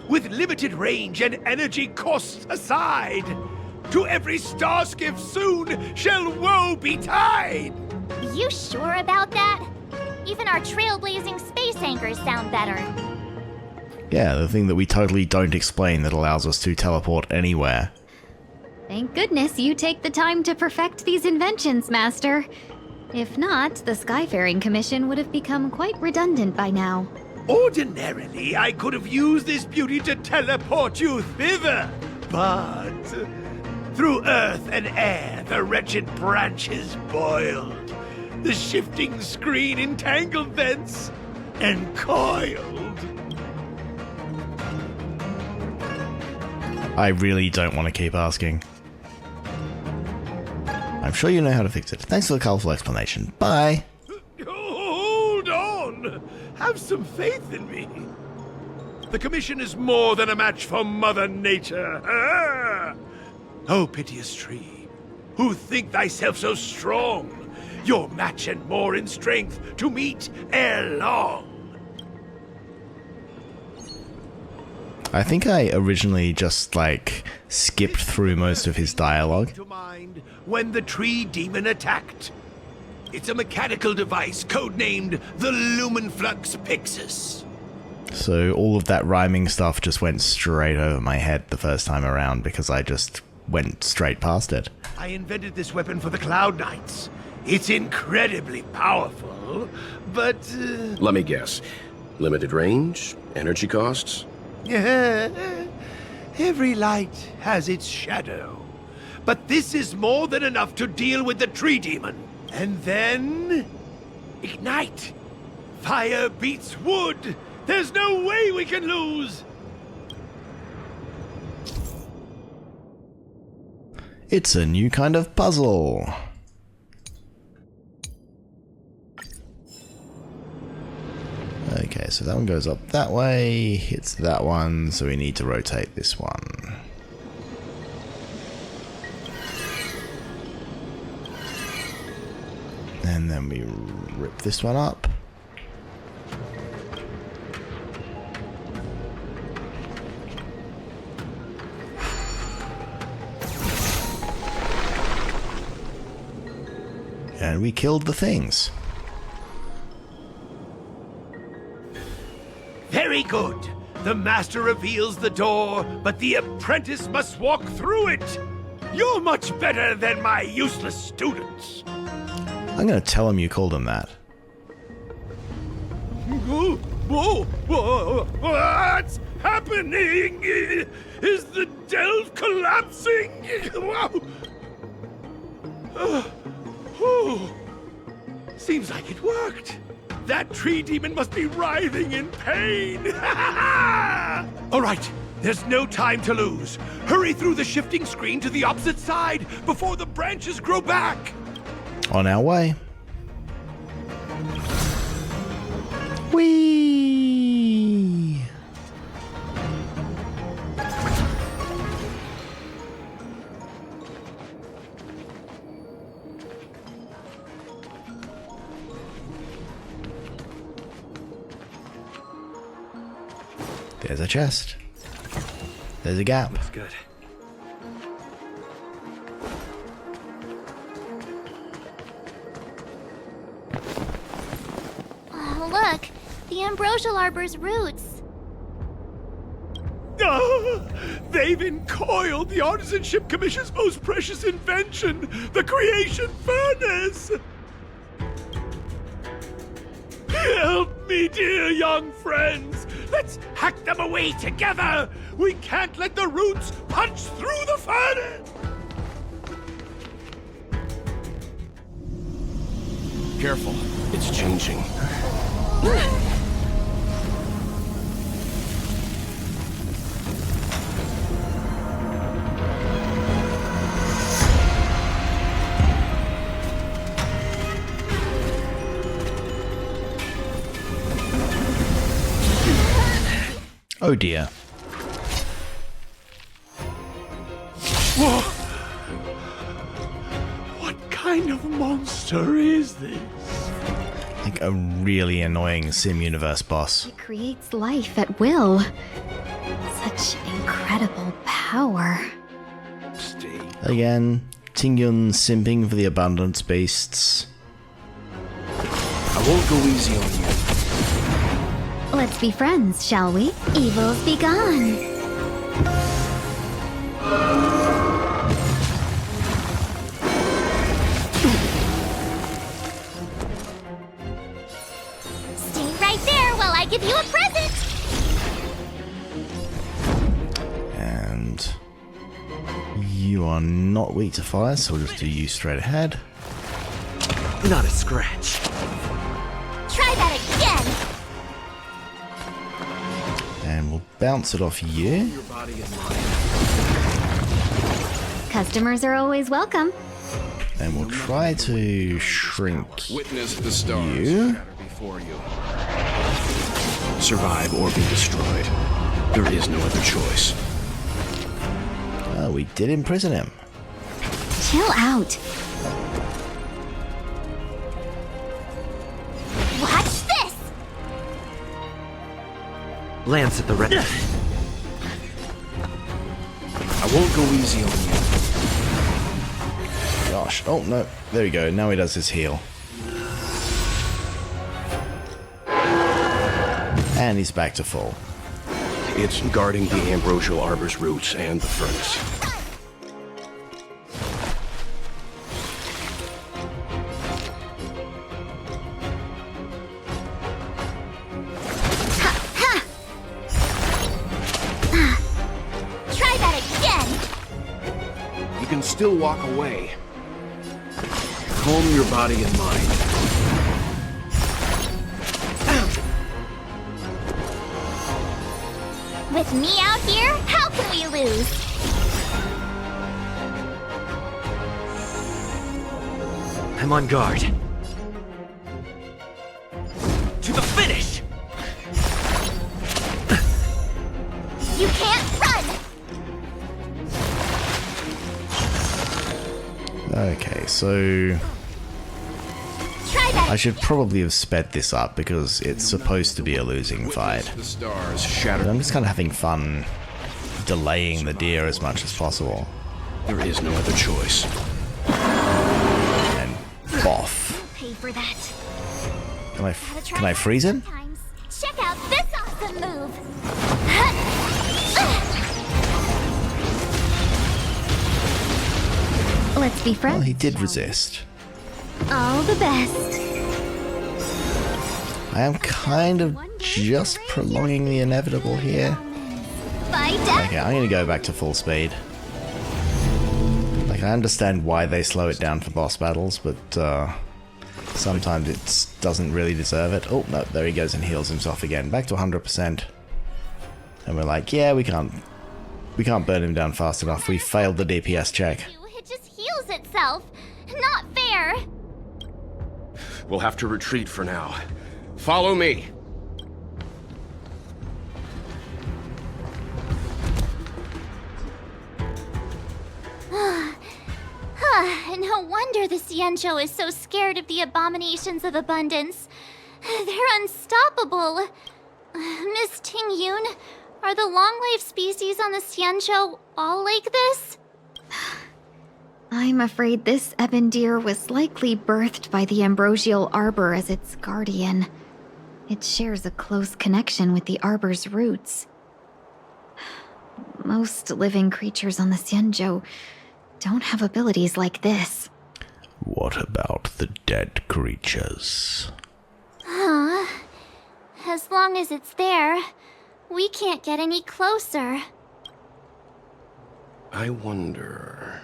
With limited range and energy costs aside, to every star skiff soon shall woe betide! You sure about that? Even our trailblazing space anchors sound better. Yeah, the thing that we totally don't explain that allows us to teleport anywhere. Thank goodness you take the time to perfect these inventions, Master. If not, the Skyfaring Commission would have become quite redundant by now. Ordinarily, I could have used this beauty to teleport you thither, but through earth and air the wretched branches boiled. The shifting screen entangled thence and coiled. I really don't want to keep asking. I'm sure you know how to fix it. Thanks for the colourful explanation. Bye! Hold on! Have some faith in me. The Commission is more than a match for Mother Nature. Oh, piteous tree, who think thyself so strong, your match and more in strength to meet ere long. I think I originally just, skipped through most of his dialogue. To mind when the tree demon attacked. It's a mechanical device codenamed the Lumenflux Pixis. So all of that rhyming stuff just went straight over my head the first time around because I just went straight past it. I invented this weapon for the Cloud Knights. It's incredibly powerful, but... Let me guess. Limited range? Energy costs? Every light has its shadow. But this is more than enough to deal with the tree demon. And then... ignite! Fire beats wood! There's no way we can lose! It's a new kind of puzzle. Okay, so that one goes up that way, hits that one, so we need to rotate this one. And then we rip this one up. And we killed the things. Very good. The master reveals the door, but the apprentice must walk through it. You're much better than my useless students. I'm gonna tell him you called him that. What's happening? Is the delve collapsing? Seems like it worked. That tree demon must be writhing in pain. All right, there's no time to lose. Hurry through the shifting screen to the opposite side before the branches grow back. On our way. Whee! There's a chest. There's a gap. Looks good. Oh, look! The ambrosial arbor's roots. They've encoiled the Artisanship Commission's most precious invention, the Creation Furnace! Help me, dear young friends! Let's hack them away together! We can't let the roots punch through the furnace! Careful. It's changing. Oh dear. Whoa! What kind of monster is this? Like a really annoying sim universe boss. It creates life at will. Such incredible power. Stay. Again, Tingyun simping for the abundance beasts. I won't go easy on you. Let's be friends, shall we? Evils be gone. Stay right there while I give you a present! And you are not weak to fire, so we'll just do you straight ahead. Not a scratch. Try that again! And we'll bounce it off you. Customers are always welcome. And we'll try to shrink Witness the stars you. shatter before you. Survive or be destroyed. There is no other choice. We did imprison him. Chill out. Watch this! Lance at the ready. I won't go easy on you. Gosh. Oh, no. There we go. Now he does his heal. And he's back to full. It's guarding the ambrosial arbor's roots and the furnace. Try that again! You can still walk away. Calm your body and mind. With me out here, how can we lose? I'm on guard. To the finish! You can't run! Okay, so Try that. I should probably have sped this up because it's supposed to be a losing fight. The stars But shatter. I'm just kind of having fun delaying the deer as much as possible. There is no other choice. And boff. Pay for that. Can I freeze him? Sometimes. Check out this awesome move! Let's be friends. Well, he did resist. All the best. I am kind of just prolonging the inevitable here. Bye, Dad! Okay, I'm gonna go back to full speed. Like, I understand why they slow it down for boss battles, but sometimes it doesn't really deserve it. Oh, no, there he goes and heals himself again. Back to 100%. And we're like, yeah, we can't burn him down fast enough. We failed the DPS check. It just heals itself. Not fair. We'll have to retreat for now. Follow me. No wonder the Xianzhou is so scared of the abominations of abundance. They're unstoppable. Miss Tingyun, are the long-life species on the Xianzhou all like this? I'm afraid this ebon deer was likely birthed by the ambrosial arbor as its guardian. It shares a close connection with the arbor's roots. Most living creatures on the Xianzhou don't have abilities like this. What about the dead creatures? Huh? As long as it's there, we can't get any closer. I wonder...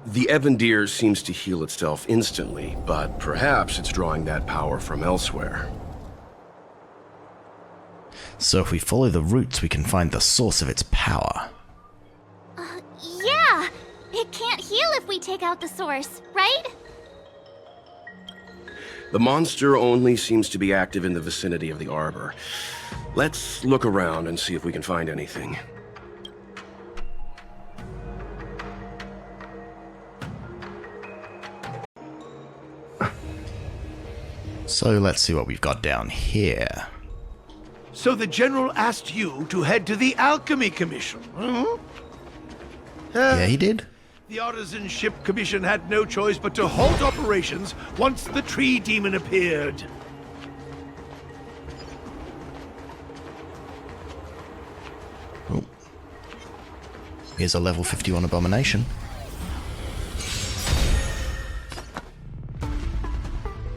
The Evandir seems to heal itself instantly, but perhaps it's drawing that power from elsewhere. So if we follow the roots, we can find the source of its power. Yeah! It can't heal if we take out the source, right? The monster only seems to be active in the vicinity of the arbor. Let's look around and see if we can find anything. So let's see what we've got down here. So the General asked you to head to the Alchemy Commission, huh? Yeah, he did. The Artisan Ship Commission had no choice but to halt operations once the tree demon appeared. Oh. Here's a level 51 abomination.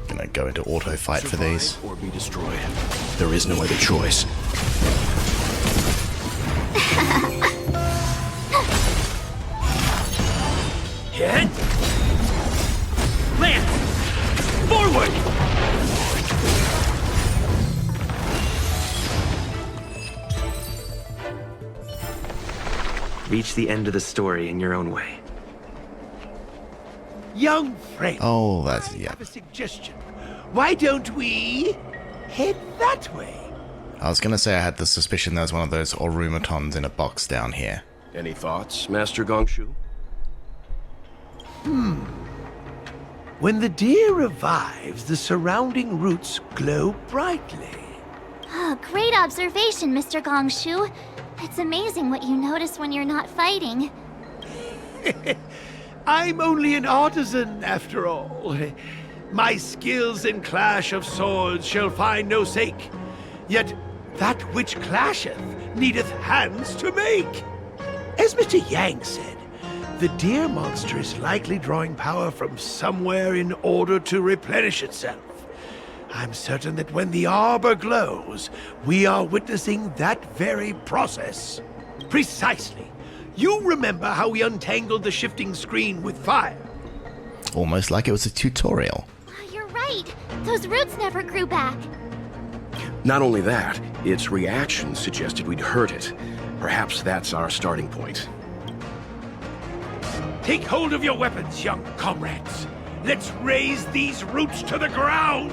Gonna go into auto fight for these. Or be destroyed. There is no other choice. Hit! Lance! Forward! Reach the end of the story in your own way. Young friend, Oh, that's, I yeah. have a suggestion. Why don't we head that way? I was gonna say I had the suspicion there was one of those Orumatons in a box down here. Any thoughts, Master Gongshu? When the deer revives, the surrounding roots glow brightly. Oh, great observation, Mr. Gongshu. It's amazing what you notice when you're not fighting. I'm only an artisan, after all. My skills in clash of swords shall find no sake. Yet that which clasheth needeth hands to make. As Mr. Yang said, the deer monster is likely drawing power from somewhere in order to replenish itself. I'm certain that when the arbor glows, we are witnessing that very process. Precisely. You remember how we untangled the shifting screen with fire? Almost like it was a tutorial. You're right. Those roots never grew back. Not only that, its reaction suggested we'd hurt it. Perhaps that's our starting point. Take hold of your weapons, young comrades. Let's raise these roots to the ground.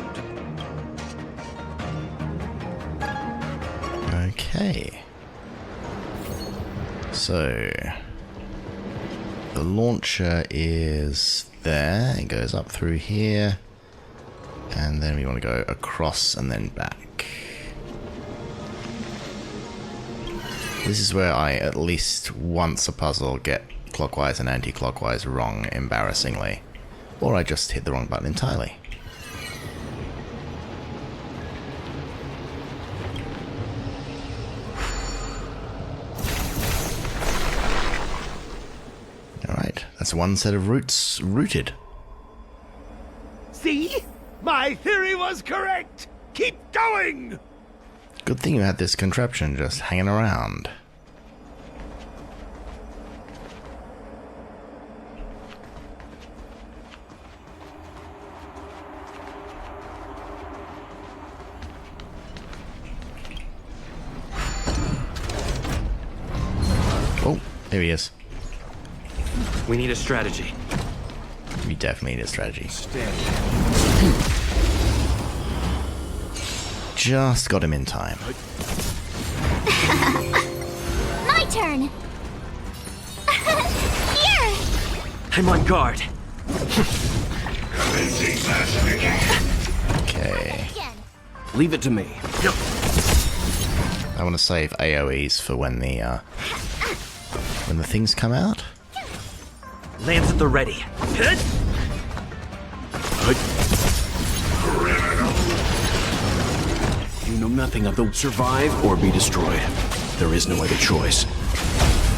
Okay. So, the launcher is there. It goes up through here. And then we want to go across and then back. This is where I, at least once a puzzle, get clockwise and anti-clockwise wrong, embarrassingly. Or I just hit the wrong button entirely. Alright, that's one set of roots rooted. See? My theory was correct. Keep going. Good thing you had this contraption just hanging around. Oh, there he is. We need a strategy. We definitely need a strategy. Just got him in time. My turn. Here. I'm on guard. Okay. Again. Leave it to me. I want to save AoEs for when the things come out. Lance at the ready. Hit! You know nothing of the survive or be destroyed. There is no other choice.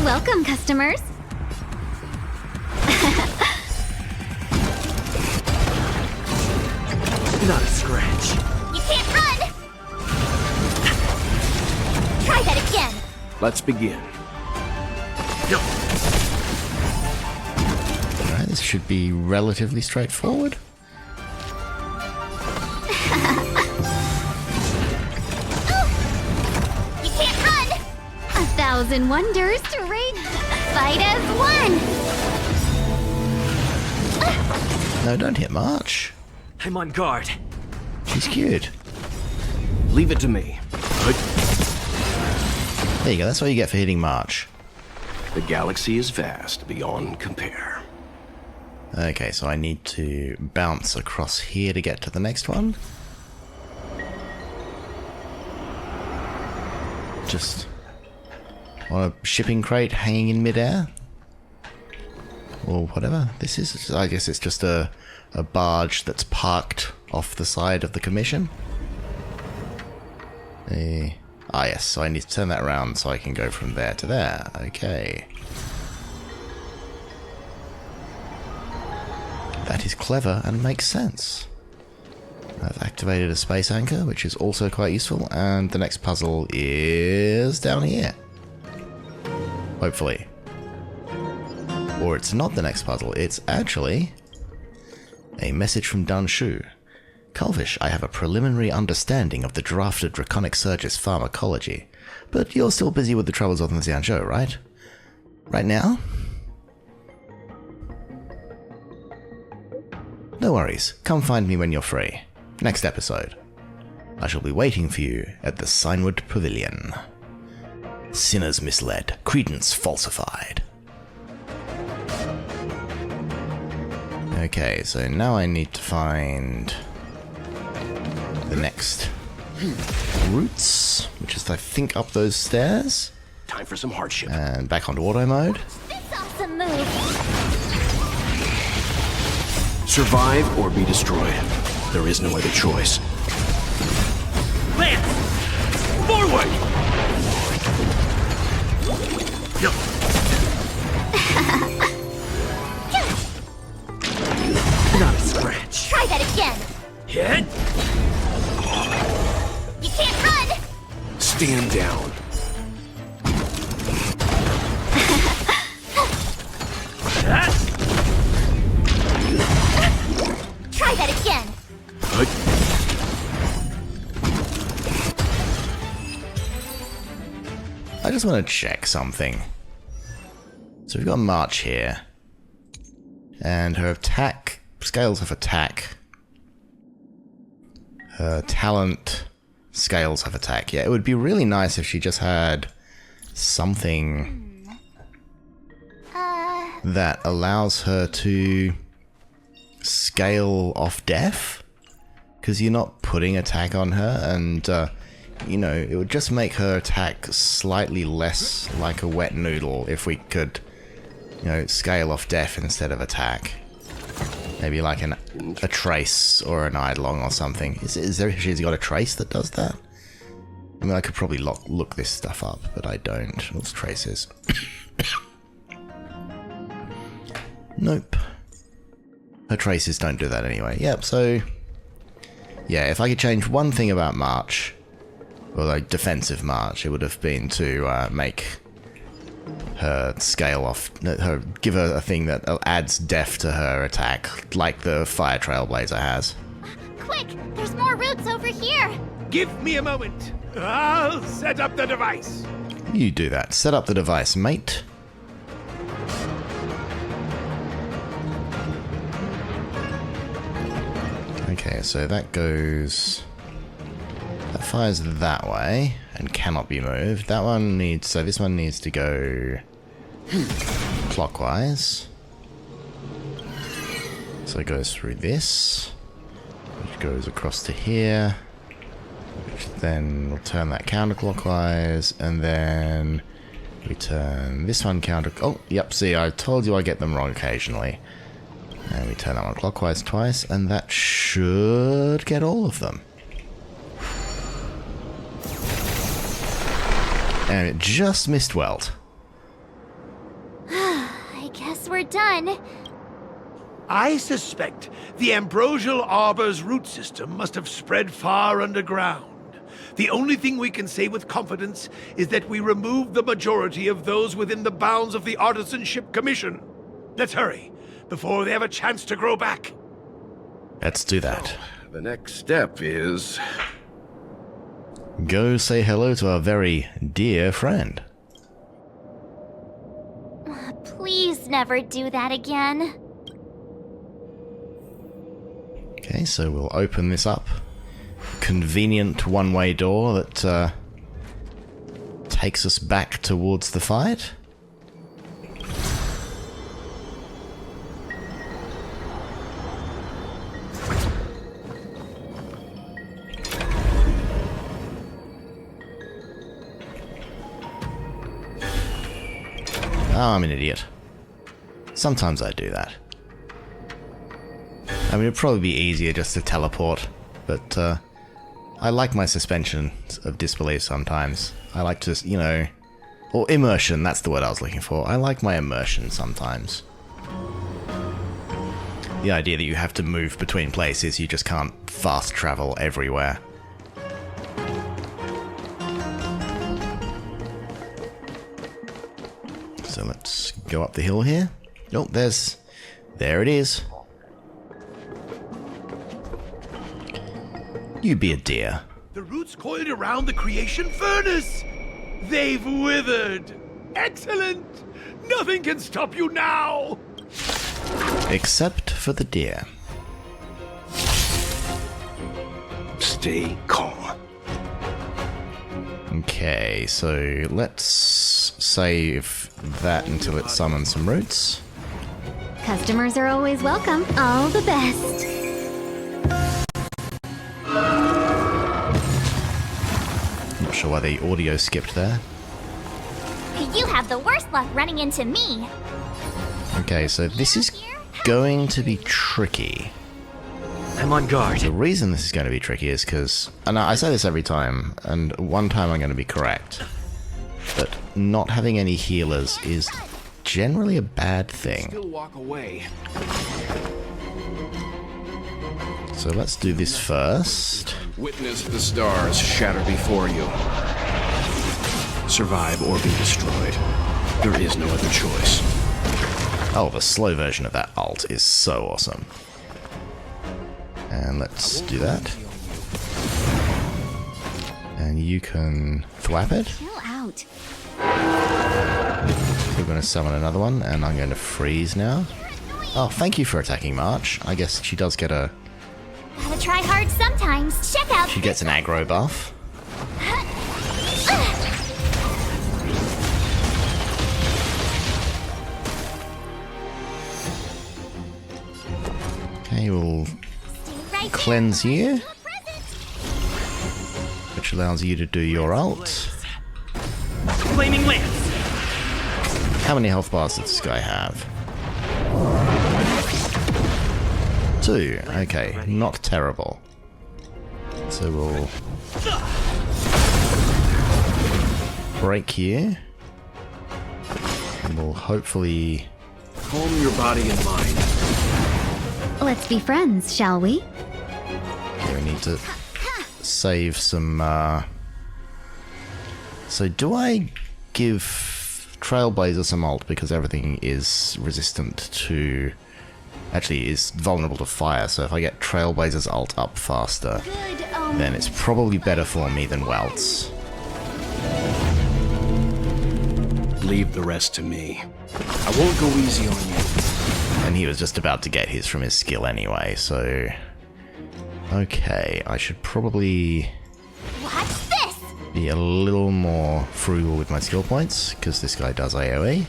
Welcome, customers. Not a scratch. You can't run. Try that again. Let's begin. Alright, this should be relatively straightforward. You can't run! 1,000 wonders to raid. Fight as one! No, don't hit March. I'm on guard. She's cute. Leave it to me. There you go, that's what you get for hitting March. The galaxy is vast beyond compare. Okay, so I need to bounce across here to get to the next one. Just on a shipping crate hanging in midair. Or whatever this is. I guess it's just a barge that's parked off the side of the commission. Yes, so I need to turn that around so I can go from there to there. Okay. That is clever and makes sense. I've activated a space anchor, which is also quite useful, and the next puzzle is down here. Hopefully. Or it's not the next puzzle, it's actually a message from Dan Shu. Calvish, I have a preliminary understanding of the drafted draconic surge's pharmacology, but you're still busy with the troubles of the Xianzhou, right? Right now? No worries, come find me when you're free. Next episode. I shall be waiting for you at the Signwood Pavilion. Sinners misled, credence falsified. Okay, so now I need to find the next routes, which is I think up those stairs. Time for some hardship. And back onto auto mode. This awesome move! Survive or be destroyed. There is no other choice. Lance! Forward! Yup. Not a scratch. Try that again! Hit! You can't run! Stand down. Try that again! I just want to check something. So we've got March here. And her attack, scales of attack. Her talent, scales of attack. Yeah, it would be really nice if she just had something that allows her to scale off death. Because you're not putting attack on her, and you know, it would just make her attack slightly less like a wet noodle if we could, you know, scale off death instead of attack. Maybe like a trace or an eidolon or something. Is there? She's got a trace that does that? I mean, I could probably look this stuff up, but I don't. What's traces? Nope. Her traces don't do that anyway. Yep, so yeah, if I could change one thing about March, or like defensive March, it would have been to make her scale off, give her a thing that adds def to her attack, like the Fire Trailblazer has. Quick! There's more routes over here! Give me a moment. I'll set up the device. You do that. Set up the device, mate. Okay, so that goes... that fires that way and cannot be moved. That one needs... so this one needs to go clockwise. So it goes through this, which goes across to here, which then will turn that counterclockwise, and then we turn this one counter... oh, yep, see, I told you I get them wrong occasionally. And we turn that one clockwise twice, and that should get all of them. And it just missed weld. I guess we're done. I suspect the Ambrosial Arbor's root system must have spread far underground. The only thing we can say with confidence is that we removed the majority of those within the bounds of the Artisanship Commission. Let's hurry, before they have a chance to grow back. Let's do that. The next step is... Go say hello to our very dear friend. Please never do that again. Okay, so we'll open this up. Convenient one-way door that takes us back towards the fight. Oh, I'm an idiot. Sometimes I do that. I mean, it'd probably be easier just to teleport, but I like my suspension of disbelief sometimes. I like to, you know... Or immersion, that's the word I was looking for. I like my immersion sometimes. The idea that you have to move between places, you just can't fast travel everywhere. So let's go up the hill here. Oh, there it is. You be a deer. The roots coiled around the creation furnace. They've withered. Excellent. Nothing can stop you now. Except for the deer. Stay calm. Okay, so let's save that until it summons some roots. Customers are always welcome. All the best. Not sure why the audio skipped there. You have the worst luck running into me. Okay, so this is going to be tricky. I'm on guard. The reason this is going to be tricky is because, and I say this every time, and one time I'm going to be correct, but not having any healers is generally a bad thing. Still walk away. So let's do this first. Witness the stars shatter before you. Survive or be destroyed. There is no other choice. Oh, the slow version of that ult is so awesome. And let's do that. And you can thwap it. Chill out. We're going to summon another one, and I'm going to freeze now. Oh, thank you for attacking March. I guess she does get a... Gotta try hard sometimes. Check out. She gets an aggro buff. Okay, we'll cleanse you, which allows you to do your ult. Flaming lance. How many health bars does this guy have? 2. Okay, not terrible. So we'll break you. And we'll hopefully... Calm your body and mind. Let's be friends, shall we? Okay, we need to save some... So do I give Trailblazer some ult because everything is resistant to... Actually, is vulnerable to fire, so if I get Trailblazer's ult up faster, then it's probably better for me than Welt's. Leave the rest to me. I won't go easy on you. And he was just about to get his from his skill anyway, so... Okay, I should probably... Watch this. Be a little more frugal with my skill points, because this guy does AoE.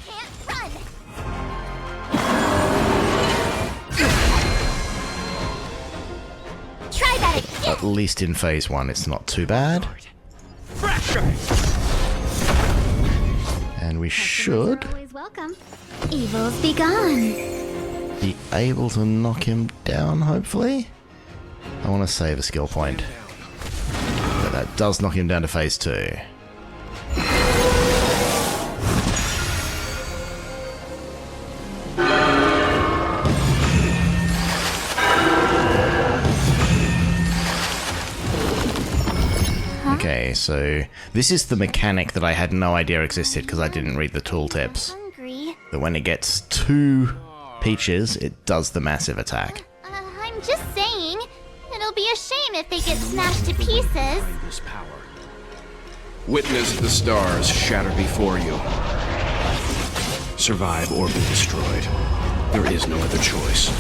Try that again. At least in phase 1 it's not too bad. And we should Always welcome. Evils be gone. be able to knock him down, hopefully. I want to save a skill point. But that does knock him down to phase 2. Okay, so this is the mechanic that I had no idea existed because I didn't read the tooltips. Hungry. That when it gets too Peaches, it does the massive attack. I'm just saying, it'll be a shame if they get smashed to pieces. This power. Witness the stars shatter before you. Survive or be destroyed. There is no other choice.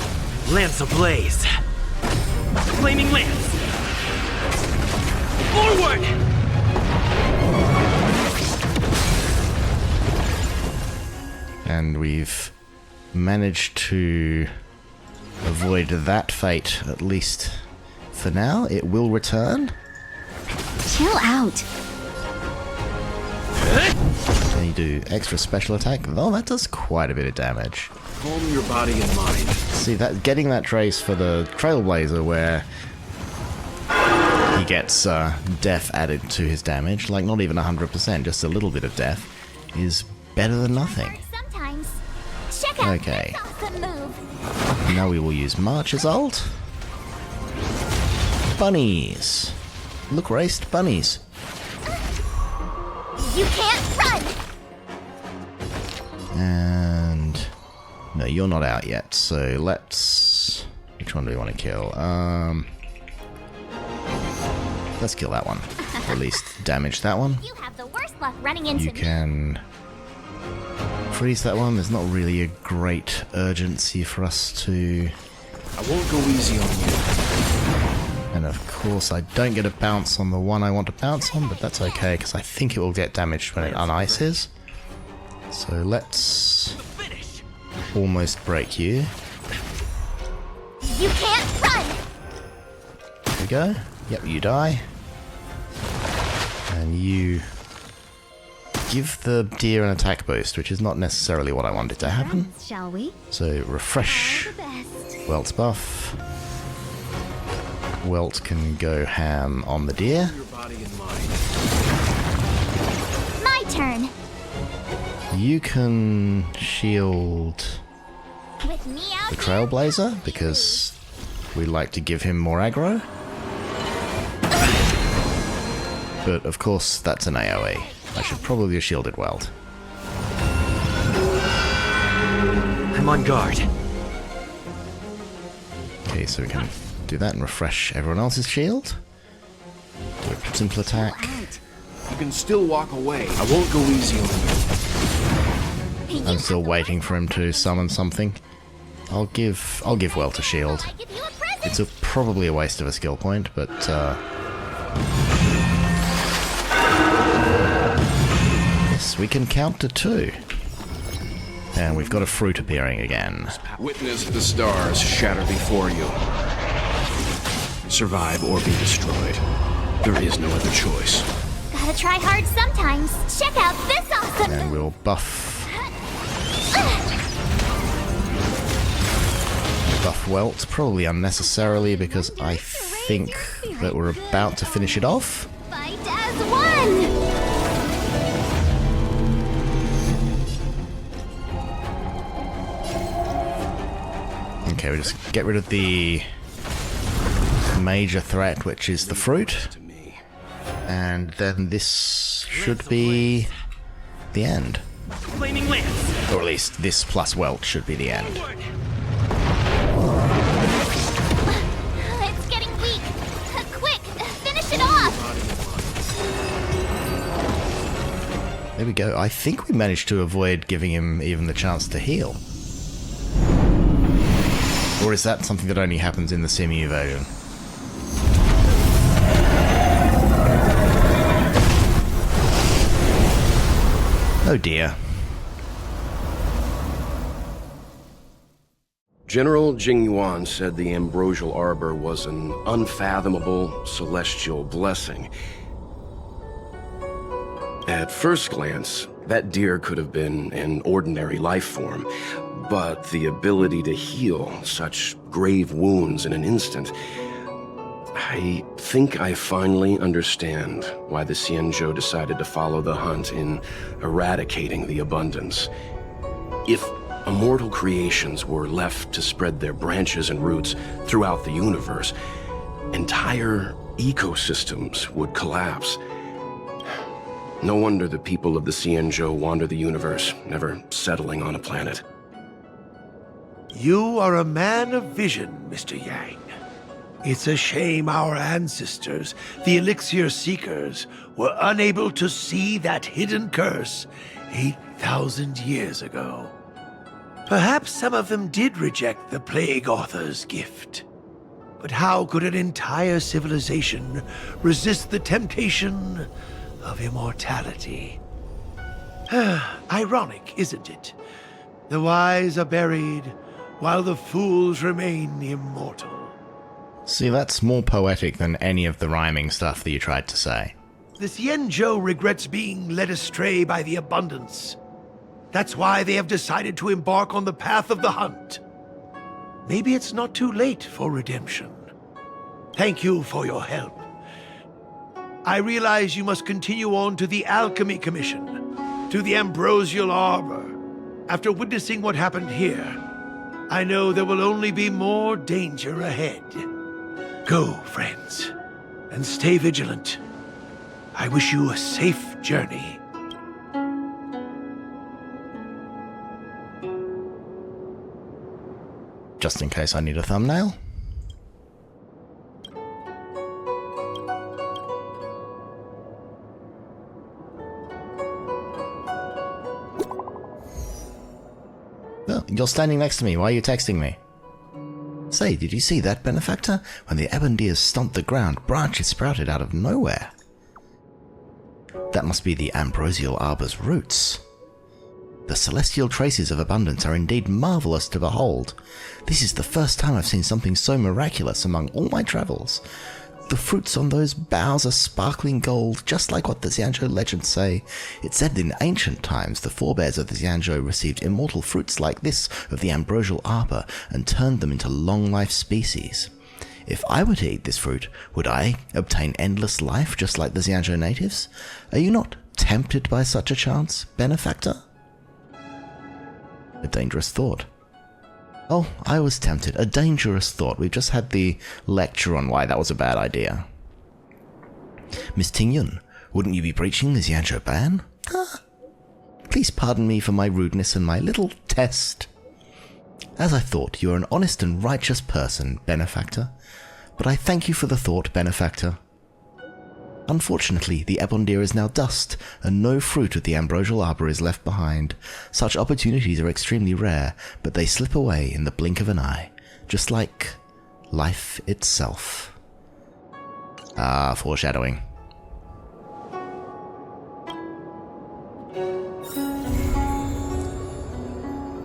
Lance ablaze. Flaming lance. Forward! And we've managed to avoid that fate, at least for now. It will return. Chill out. Can you do extra special attack? Oh, that does quite a bit of damage. Calm your body and mind. See, that getting that trace for the Trailblazer where he gets death added to his damage, like not even 100%, just a little bit of death, is better than nothing. Sometimes. Check out Okay. this awesome move. Now we will use March's ult. Bunnies. Look, raced bunnies. You can't run. And no, you're not out yet. So let's. Which one do we want to kill? Let's kill that one. Or at least damage that one. You have the worst luck running into You can freeze that one. There's not really a great urgency for us to. I won't go easy on you. And of course, I don't get a bounce on the one I want to bounce on, but that's okay because I think it will get damaged when it unices. So let's almost break you. You can't run. There we go. Yep, you die. And you give the deer an attack boost, which is not necessarily what I wanted to happen. Shall we? So refresh Welt's buff. Welt can go ham on the deer. My turn. You can shield With me out the Trailblazer because we like to give him more aggro. But of course, that's an AoE. I should probably have shielded Welt. I'm on guard. Okay, so we can do that and refresh everyone else's shield. Do a simple attack. You can still walk away. I won't go easy on you. I'm still waiting for him to summon something. I'll give Welt a shield. It's probably a waste of a skill point, but yes, we can count to 2. And we've got a fruit appearing again. Witness the stars shatter before you. Survive or be destroyed. There is no other choice. Gotta try hard sometimes. Check out this awesome And we'll buff Welt, probably unnecessarily because I think that we're about to finish it off. Fight as one. Okay, we just get rid of the major threat, which is the fruit. And then this should be the end. Flaming lance. Or at least this plus Welt should be the end. It's getting weak. Quick, finish it off. There we go. I think we managed to avoid giving him even the chance to heal. Or is that something that only happens in the Simu version? Oh dear. General Jing Yuan said the ambrosial arbor was an unfathomable celestial blessing. At first glance, that deer could have been an ordinary life form, but the ability to heal such grave wounds in an instant... I think I finally understand why the Xianzhou decided to follow the hunt in eradicating the abundance. If immortal creations were left to spread their branches and roots throughout the universe, entire ecosystems would collapse. No wonder the people of the Xianzhou wander the universe, never settling on a planet. You are a man of vision, Mr. Yang. It's a shame our ancestors, the Elixir Seekers, were unable to see that hidden curse 8,000 years ago. Perhaps some of them did reject the Plague Author's gift. But how could an entire civilization resist the temptation of immortality? Ironic, isn't it? The wise are buried, while the fools remain immortal. See, that's more poetic than any of the rhyming stuff that you tried to say. The Xianzhou regrets being led astray by the abundance. That's why they have decided to embark on the path of the hunt. Maybe it's not too late for redemption. Thank you for your help. I realize you must continue on to the Alchemy Commission, to the Ambrosial Arbor. After witnessing what happened here, I know there will only be more danger ahead. Go, friends, and stay vigilant. I wish you a safe journey. Just in case I need a thumbnail. Well, you're standing next to me. Why are you texting me? Say, did you see that, Benefactor? When the Ebondeers stomped the ground, branches sprouted out of nowhere. That must be the Ambrosial Arbor's roots. The celestial traces of abundance are indeed marvelous to behold. This is the first time I've seen something so miraculous among all my travels. The fruits on those boughs are sparkling gold, just like what the Xianzhou legends say. It said in ancient times the forebears of the Xianzhou received immortal fruits like this of the Ambrosial Arbor and turned them into long-life species. If I were to eat this fruit, would I obtain endless life just like the Xianzhou natives? Are you not tempted by such a chance, Benefactor? A dangerous thought. Oh, I was tempted. A dangerous thought. We've just had the lecture on why that was a bad idea. Miss Tingyun, wouldn't you be breaching the Xianzhou ban? Please pardon me for my rudeness and my little test. As I thought, you are an honest and righteous person, Benefactor. But I thank you for the thought, Benefactor. Unfortunately, the Ebondeer is now dust, and no fruit of the Ambrosial Arbor is left behind. Such opportunities are extremely rare, but they slip away in the blink of an eye, just like life itself. Ah, foreshadowing.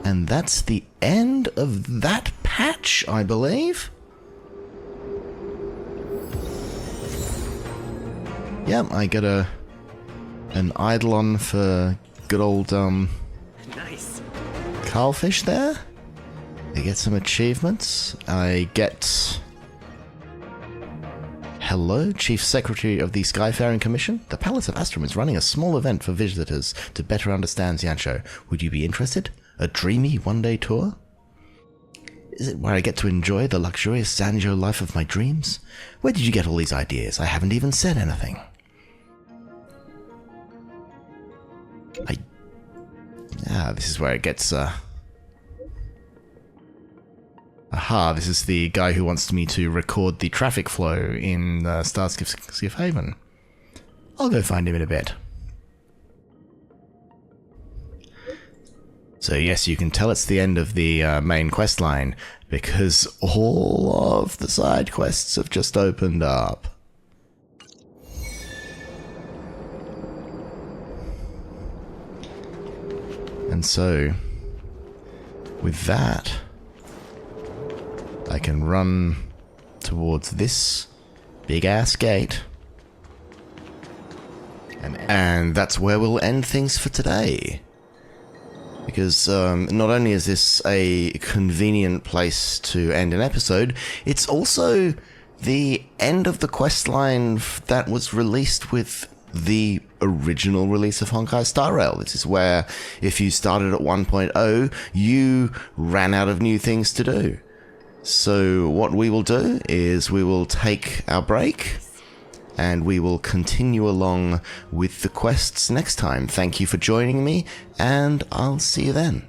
And that's the end of that patch, I believe. Yep, I get an Eidolon for good old Nice. Carlfish there. I get some achievements. I get hello, Chief Secretary of the Skyfaring Commission. The Palace of Astrum is running a small event for visitors to better understand Xianzhou. Would you be interested? A dreamy one-day tour? Is it where I get to enjoy the luxurious Xianzhou life of my dreams? Where did you get all these ideas? I haven't even said anything. This is where it gets, Aha, this is the guy who wants me to record the traffic flow in Starskiff Haven. I'll go find him in a bit. So yes, you can tell it's the end of the main quest line, because all of the side quests have just opened up. And so, with that, I can run towards this big-ass gate. And that's where we'll end things for today. Because not only is this a convenient place to end an episode, it's also the end of the questline that was released with the original release of Honkai Star Rail. This is where, if you started at 1.0, you ran out of new things to do. So what we will do is we will take our break, and we will continue along with the quests next time. Thank you for joining me, and I'll see you then.